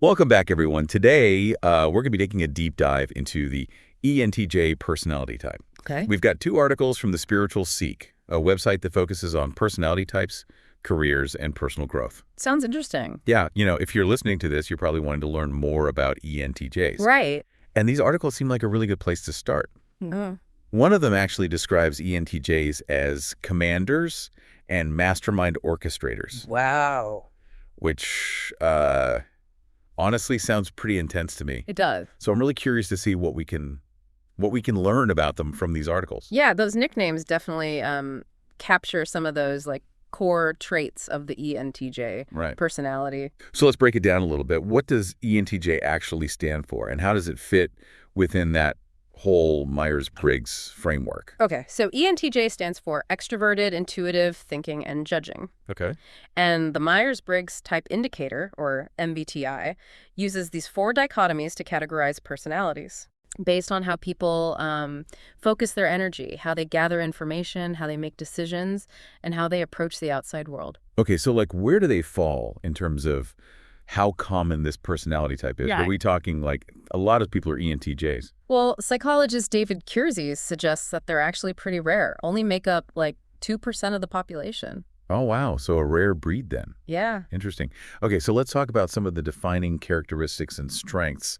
Welcome back, everyone. Today, we're going to be taking a deep dive into the ENTJ personality type. Okay. We've got 2 articles from the Spiritual Seek, a website that focuses on personality types, careers, and personal growth. Sounds interesting. Yeah, if you're listening to this, you're probably wanting to learn more about ENTJs. Right. And these articles seem like a really good place to start. Mm. One of them actually describes ENTJs as commanders and mastermind orchestrators, Wow. which honestly sounds pretty intense to me. It does. So I'm really curious to see what we can learn about them from these articles. Yeah, those nicknames definitely capture some of those core traits of the ENTJ personality. So let's break it down a little bit. What does ENTJ actually stand for, and how does it fit within that whole Myers-Briggs framework? Okay, so ENTJ stands for Extraverted Intuitive Thinking and Judging. Okay. And the Myers-Briggs Type Indicator, or MBTI, uses these 4 dichotomies to categorize personalities based on how people focus their energy, how they gather information, how they make decisions, and how they approach the outside world. Okay, so where do they fall in terms of how common this personality type is? Yeah. Are we talking a lot of people are ENTJs? Well, psychologist David Kiersey suggests that they're actually pretty rare, only make up 2% of the population. Oh, wow. So a rare breed then. Yeah. Interesting. Okay, so let's talk about some of the defining characteristics and strengths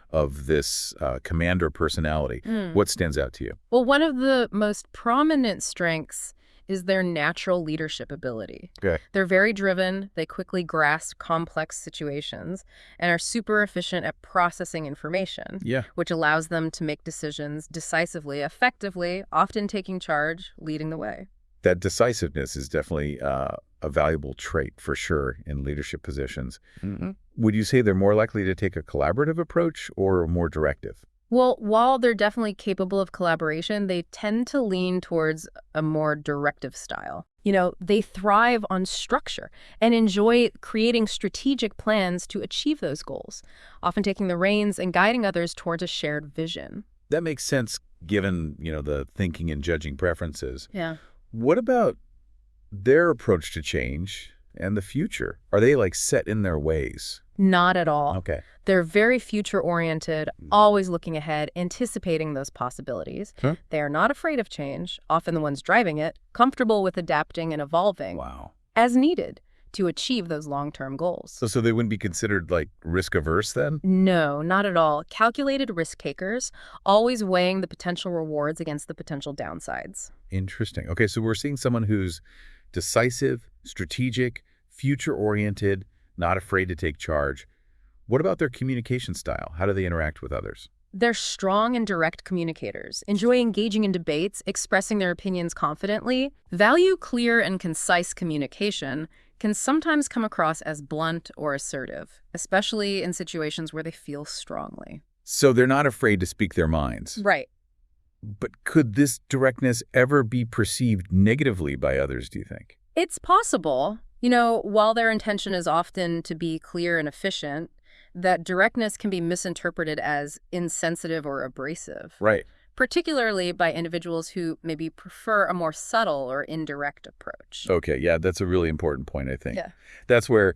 of this commander personality. What stands out to you? Well, one of the most prominent strengths is their natural leadership ability. Okay. They're very driven, they quickly grasp complex situations, and are super efficient at processing information, which allows them to make decisions decisively, effectively, often taking charge, leading the way. That decisiveness is definitely a valuable trait for sure in leadership positions. Mm-hmm. Would you say they're more likely to take a collaborative approach or more directive? Well, while they're definitely capable of collaboration, they tend to lean towards a more directive style. They thrive on structure and enjoy creating strategic plans to achieve those goals, often taking the reins and guiding others towards a shared vision. That makes sense given, the thinking and judging preferences. Yeah. What about their approach to change and the future? Are they set in their ways? Not at all. Okay. They're very future-oriented, always looking ahead, anticipating those possibilities. Huh? They are not afraid of change, often the ones driving it, comfortable with adapting and evolving as needed to achieve those long-term goals. So they wouldn't be considered risk-averse then? No, not at all. Calculated risk takers, always weighing the potential rewards against the potential downsides. Interesting. Okay, so we're seeing someone who's decisive, strategic, future-oriented, not afraid to take charge. What about their communication style? How do they interact with others? They're strong and direct communicators, enjoy engaging in debates, expressing their opinions confidently, value clear and concise communication, can sometimes come across as blunt or assertive, especially in situations where they feel strongly. So they're not afraid to speak their minds. Right. But could this directness ever be perceived negatively by others, do you think? It's possible. While their intention is often to be clear and efficient, that directness can be misinterpreted as insensitive or abrasive. Right. Particularly by individuals who maybe prefer a more subtle or indirect approach. Okay, yeah, that's a really important point, I think. Yeah. That's where,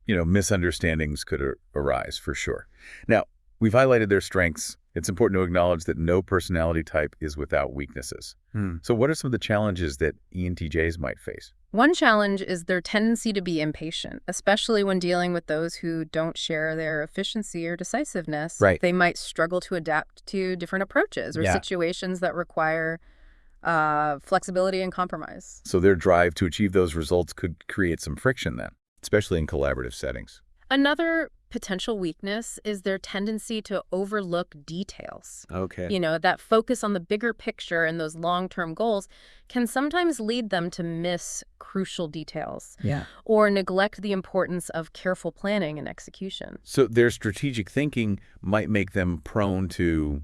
misunderstandings could arise, for sure. Now, we've highlighted their strengths. It's important to acknowledge that no personality type is without weaknesses. So what are some of the challenges that ENTJs might face? One challenge is their tendency to be impatient, especially when dealing with those who don't share their efficiency or decisiveness. Right. They might struggle to adapt to different approaches or situations that require flexibility and compromise. So their drive to achieve those results could create some friction then, especially in collaborative settings. Another potential weakness is their tendency to overlook details. Okay. That focus on the bigger picture and those long-term goals can sometimes lead them to miss crucial details. Yeah. Or neglect the importance of careful planning and execution. So their strategic thinking might make them prone to,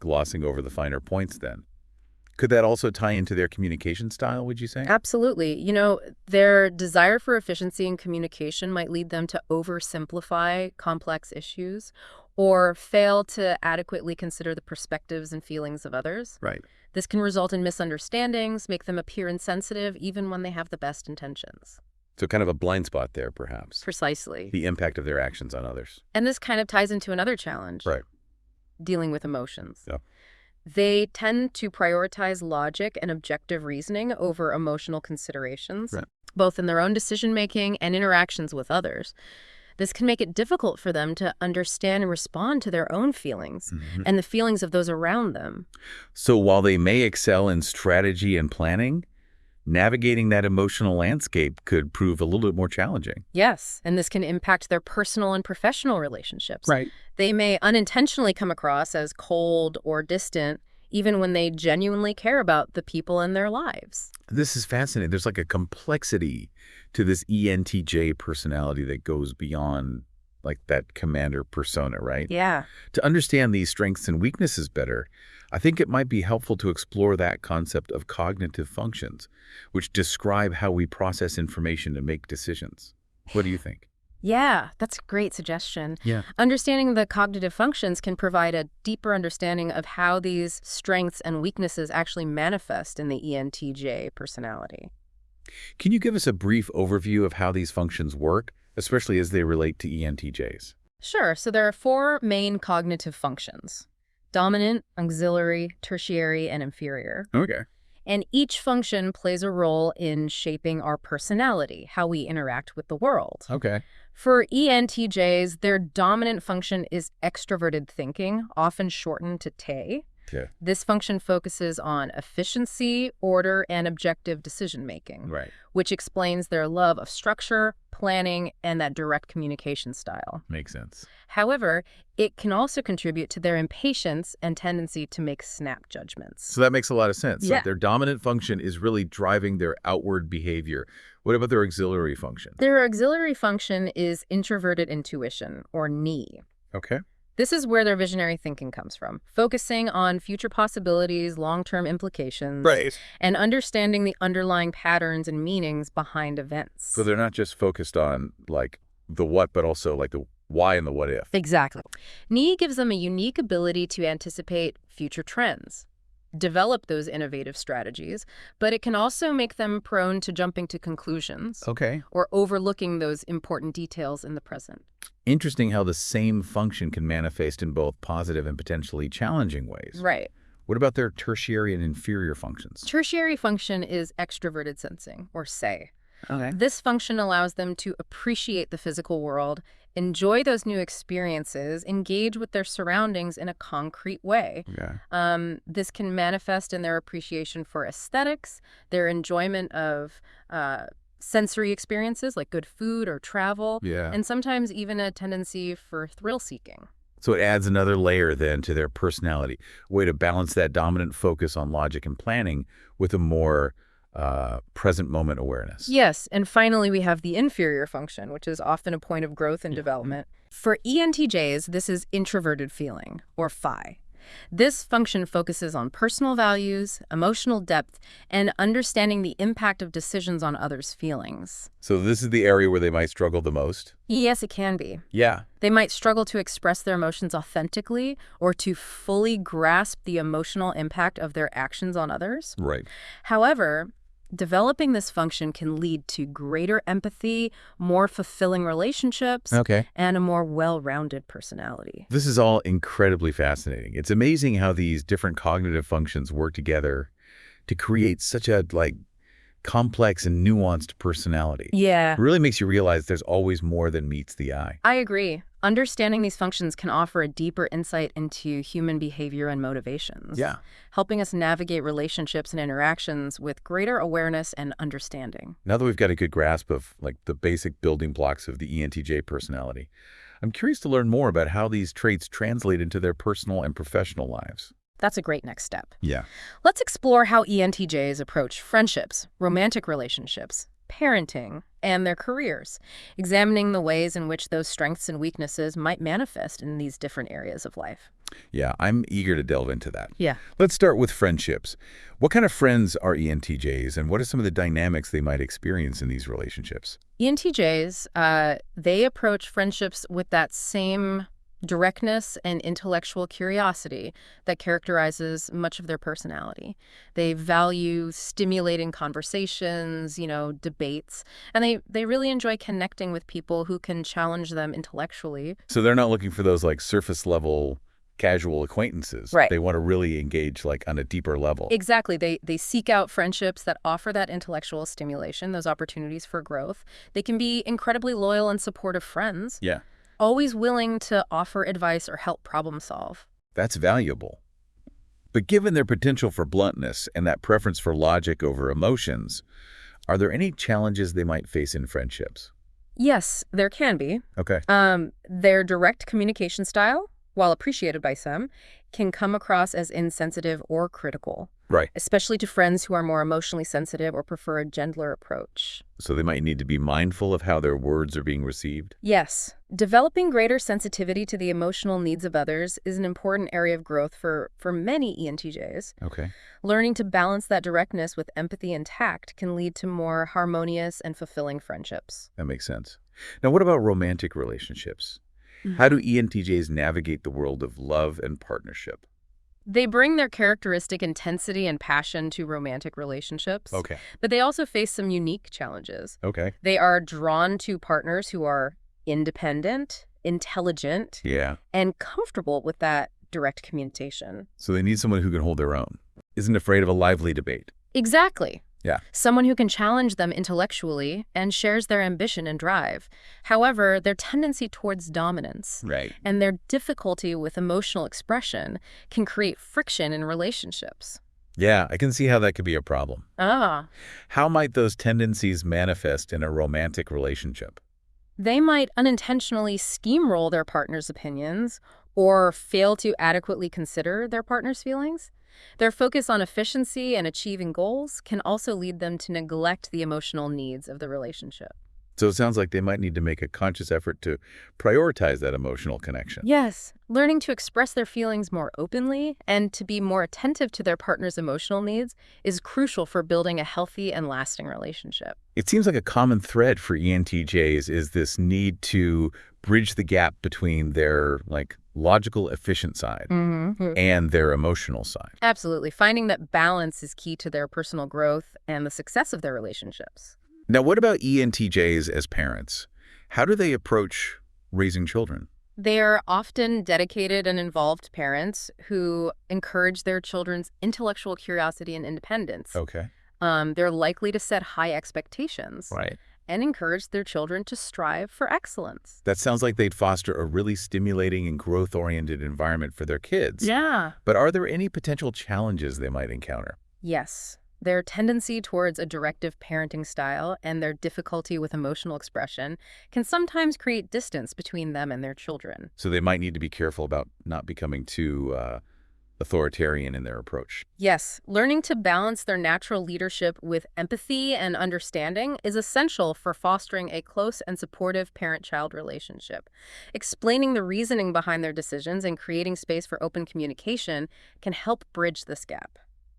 glossing over the finer points then. Could that also tie into their communication style, would you say? Absolutely. Their desire for efficiency in communication might lead them to oversimplify complex issues or fail to adequately consider the perspectives and feelings of others. Right. This can result in misunderstandings, make them appear insensitive even when they have the best intentions. So kind of a blind spot there, perhaps. Precisely. The impact of their actions on others. And this kind of ties into another challenge. Right. Dealing with emotions. Yeah. They tend to prioritize logic and objective reasoning over emotional considerations, Right. both in their own decision-making and interactions with others. This can make it difficult for them to understand and respond to their own feelings and the feelings of those around them. So while they may excel in strategy and planning, navigating that emotional landscape could prove a little bit more challenging. Yes, and this can impact their personal and professional relationships. Right. They may unintentionally come across as cold or distant, even when they genuinely care about the people in their lives. This is fascinating. There's like a complexity to this ENTJ personality that goes beyond like that commander persona, right? Yeah. To understand these strengths and weaknesses better, I think it might be helpful to explore that concept of cognitive functions, which describe how we process information and make decisions. What do you think? Yeah, that's a great suggestion. Yeah. Understanding the cognitive functions can provide a deeper understanding of how these strengths and weaknesses actually manifest in the ENTJ personality. Can you give us a brief overview of how these functions work, especially as they relate to ENTJs? Sure, so there are 4 main cognitive functions: dominant, auxiliary, tertiary, and inferior. Okay. And each function plays a role in shaping our personality, how we interact with the world. Okay. For ENTJs, their dominant function is extraverted thinking, often shortened to TE. Yeah. This function focuses on efficiency, order, and objective decision-making, Right. which explains their love of structure, planning, and that direct communication style. Makes sense. However, it can also contribute to their impatience and tendency to make snap judgments. So that makes a lot of sense. Yeah. So their dominant function is really driving their outward behavior. What about their auxiliary function? Their auxiliary function is introverted intuition, or NI. Okay. This is where their visionary thinking comes from, focusing on future possibilities, long-term implications, and understanding the underlying patterns and meanings behind events. So they're not just focused on like the what, but also like the why and the what if. Exactly. NI gives them a unique ability to anticipate future trends, develop those innovative strategies, but it can also make them prone to jumping to conclusions Okay. or overlooking those important details in the present. Interesting how the same function can manifest in both positive and potentially challenging ways. Right. What about their tertiary and inferior functions? Tertiary function is extroverted sensing, or SE. Okay. This function allows them to appreciate the physical world, enjoy those new experiences, engage with their surroundings in a concrete way. Yeah. This can manifest in their appreciation for aesthetics, their enjoyment of sensory experiences like good food or travel, Yeah. and sometimes even a tendency for thrill-seeking. So it adds another layer then to their personality, a way to balance that dominant focus on logic and planning with a more present moment awareness. Yes, and finally we have the inferior function, which is often a point of growth and development. For ENTJs, this is introverted feeling, or PHI. This function focuses on personal values, emotional depth, and understanding the impact of decisions on others' feelings. So this is the area where they might struggle the most? Yes, it can be. Yeah. They might struggle to express their emotions authentically or to fully grasp the emotional impact of their actions on others. Right. However, developing this function can lead to greater empathy, more fulfilling relationships, Okay. and a more well-rounded personality. This is all incredibly fascinating. It's amazing how these different cognitive functions work together to create such a complex and nuanced personality. Yeah, It really makes you realize there's always more than meets the eye. I agree. Understanding these functions can offer a deeper insight into human behavior and motivations. Yeah. Helping us navigate relationships and interactions with greater awareness and understanding. Now that we've got a good grasp of the basic building blocks of the ENTJ personality, I'm curious to learn more about how these traits translate into their personal and professional lives. That's a great next step. Yeah. Let's explore how ENTJs approach friendships, romantic relationships, parenting, and their careers, examining the ways in which those strengths and weaknesses might manifest in these different areas of life. Yeah, I'm eager to delve into that. Yeah. Let's start with friendships. What kind of friends are ENTJs, and what are some of the dynamics they might experience in these relationships? ENTJs, they approach friendships with that same directness and intellectual curiosity that characterizes much of their personality. They value stimulating conversations, debates, and they really enjoy connecting with people who can challenge them intellectually. So they're not looking for those like surface level casual acquaintances. Right. They want to really engage like on a deeper level. Exactly. They seek out friendships that offer that intellectual stimulation, those opportunities for growth. They can be incredibly loyal and supportive friends. Yeah. Always willing to offer advice or help problem solve. That's valuable. But given their potential for bluntness and that preference for logic over emotions, are there any challenges they might face in friendships? Yes, there can be. Okay. Their direct communication style, while appreciated by some, can come across as insensitive or critical, Right. especially to friends who are more emotionally sensitive or prefer a gentler approach. So they might need to be mindful of how their words are being received? Yes, developing greater sensitivity to the emotional needs of others is an important area of growth for many ENTJs. Okay. Learning to balance that directness with empathy and tact can lead to more harmonious and fulfilling friendships. That makes sense. Now, what about romantic relationships? How do ENTJs navigate the world of love and partnership? They bring their characteristic intensity and passion to romantic relationships. Okay. But they also face some unique challenges. Okay. They are drawn to partners who are independent, intelligent, Yeah. and comfortable with that direct communication. So they need someone who can hold their own, isn't afraid of a lively debate. Exactly. Yeah. Someone who can challenge them intellectually and shares their ambition and drive. However, their tendency towards dominance Right. and their difficulty with emotional expression can create friction in relationships. Yeah, I can see how that could be a problem. How might those tendencies manifest in a romantic relationship? They might unintentionally steamroll their partner's opinions or fail to adequately consider their partner's feelings. Their focus on efficiency and achieving goals can also lead them to neglect the emotional needs of the relationship. So it sounds like they might need to make a conscious effort to prioritize that emotional connection. Yes, learning to express their feelings more openly and to be more attentive to their partner's emotional needs is crucial for building a healthy and lasting relationship. It seems like a common thread for ENTJs is this need to bridge the gap between their logical, efficient side and their emotional side. Absolutely. Finding that balance is key to their personal growth and the success of their relationships. Now, what about ENTJs as parents? How do they approach raising children? They are often dedicated and involved parents who encourage their children's intellectual curiosity and independence. Okay. They're likely to set high expectations Right. and encourage their children to strive for excellence. That sounds like they'd foster a really stimulating and growth-oriented environment for their kids. Yeah. But are there any potential challenges they might encounter? Yes. Their tendency towards a directive parenting style and their difficulty with emotional expression can sometimes create distance between them and their children. So they might need to be careful about not becoming too authoritarian in their approach. Yes, learning to balance their natural leadership with empathy and understanding is essential for fostering a close and supportive parent-child relationship. Explaining the reasoning behind their decisions and creating space for open communication can help bridge this gap.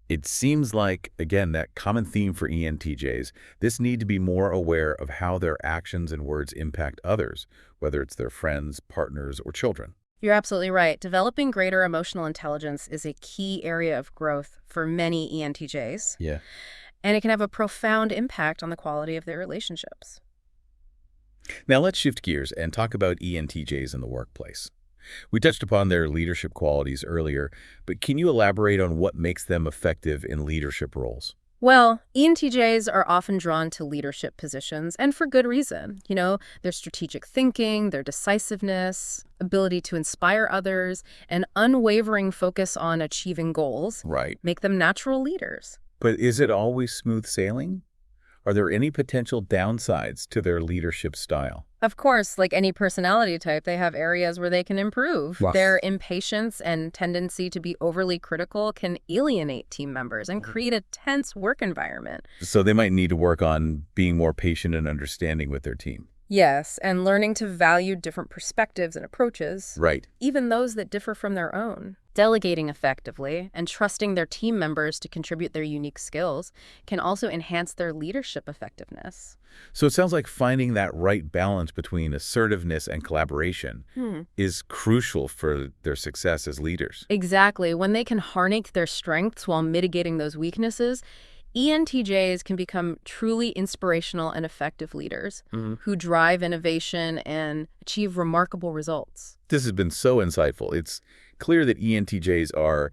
It seems like, again, that common theme for ENTJs, this need to be more aware of how their actions and words impact others, whether it's their friends, partners, or children. You're absolutely right. Developing greater emotional intelligence is a key area of growth for many ENTJs. Yeah. And it can have a profound impact on the quality of their relationships. Now let's shift gears and talk about ENTJs in the workplace. We touched upon their leadership qualities earlier, but can you elaborate on what makes them effective in leadership roles? Well, ENTJs are often drawn to leadership positions, and for good reason. Their strategic thinking, their decisiveness, ability to inspire others, and unwavering focus on achieving goals Right. make them natural leaders. But is it always smooth sailing? Are there any potential downsides to their leadership style? Of course, like any personality type, they have areas where they can improve. Wow. Their impatience and tendency to be overly critical can alienate team members and create a tense work environment. So they might need to work on being more patient and understanding with their team. Yes, and learning to value different perspectives and approaches, Right. even those that differ from their own. Delegating effectively and trusting their team members to contribute their unique skills can also enhance their leadership effectiveness. So it sounds like finding that right balance between assertiveness and collaboration is crucial for their success as leaders. Exactly. When they can harness their strengths while mitigating those weaknesses, ENTJs can become truly inspirational and effective leaders who drive innovation and achieve remarkable results. This has been so insightful. It's clear that ENTJs are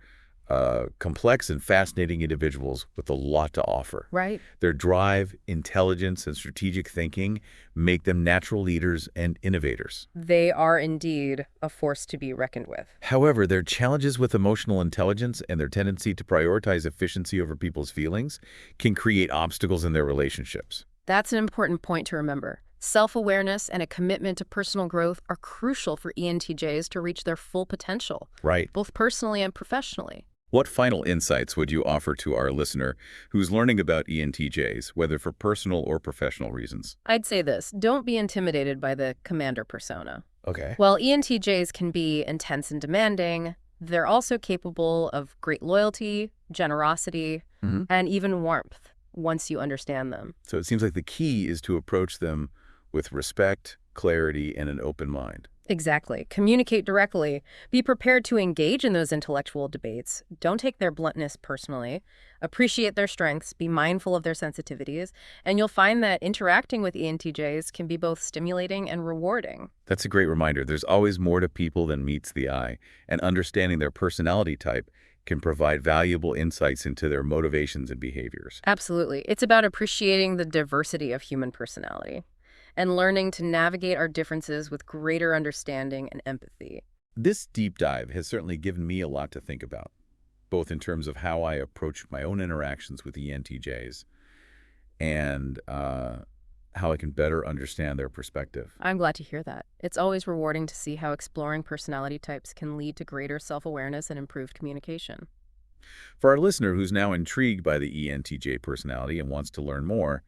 complex and fascinating individuals with a lot to offer. Right. Their drive, intelligence, and strategic thinking make them natural leaders and innovators. They are indeed a force to be reckoned with. However, their challenges with emotional intelligence and their tendency to prioritize efficiency over people's feelings can create obstacles in their relationships. That's an important point to remember. Self-awareness and a commitment to personal growth are crucial for ENTJs to reach their full potential, Right. both personally and professionally. What final insights would you offer to our listener who's learning about ENTJs, whether for personal or professional reasons? I'd say this, don't be intimidated by the commander persona. Okay. While ENTJs can be intense and demanding, they're also capable of great loyalty, generosity, and even warmth once you understand them. So it seems like the key is to approach them with respect, clarity, and an open mind. Exactly. Communicate directly. Be prepared to engage in those intellectual debates. Don't take their bluntness personally. Appreciate their strengths. Be mindful of their sensitivities. And you'll find that interacting with ENTJs can be both stimulating and rewarding. That's a great reminder. There's always more to people than meets the eye, and understanding their personality type can provide valuable insights into their motivations and behaviors. Absolutely. It's about appreciating the diversity of human personality and learning to navigate our differences with greater understanding and empathy. This deep dive has certainly given me a lot to think about, both in terms of how I approach my own interactions with ENTJs and how I can better understand their perspective. I'm glad to hear that. It's always rewarding to see how exploring personality types can lead to greater self-awareness and improved communication. For our listener who's now intrigued by the ENTJ personality and wants to learn more,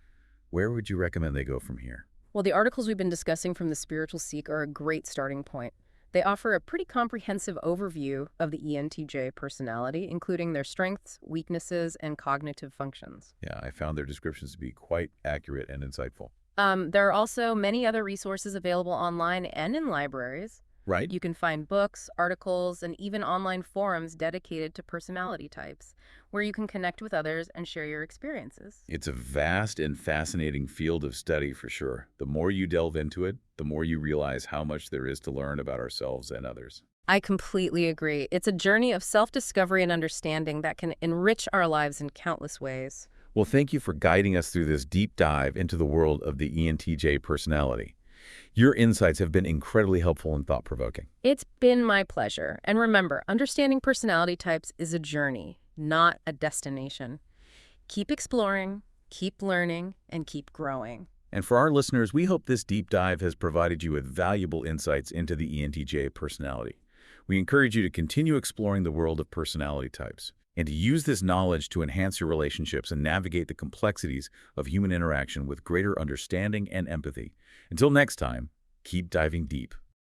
where would you recommend they go from here? Well, the articles we've been discussing from The Spiritual Seek are a great starting point. They offer a pretty comprehensive overview of the ENTJ personality, including their strengths, weaknesses, and cognitive functions. Yeah, I found their descriptions to be quite accurate and insightful. There are also many other resources available online and in libraries. Right? You can find books, articles, and even online forums dedicated to personality types, where you can connect with others and share your experiences. It's a vast and fascinating field of study for sure. The more you delve into it, the more you realize how much there is to learn about ourselves and others. I completely agree. It's a journey of self-discovery and understanding that can enrich our lives in countless ways. Well, thank you for guiding us through this deep dive into the world of the ENTJ personality. Your insights have been incredibly helpful and thought-provoking. It's been my pleasure. And remember, understanding personality types is a journey, not a destination. Keep exploring, keep learning, and keep growing. And for our listeners, we hope this deep dive has provided you with valuable insights into the ENTJ personality. We encourage you to continue exploring the world of personality types and to use this knowledge to enhance your relationships and navigate the complexities of human interaction with greater understanding and empathy. Until next time, keep diving deep.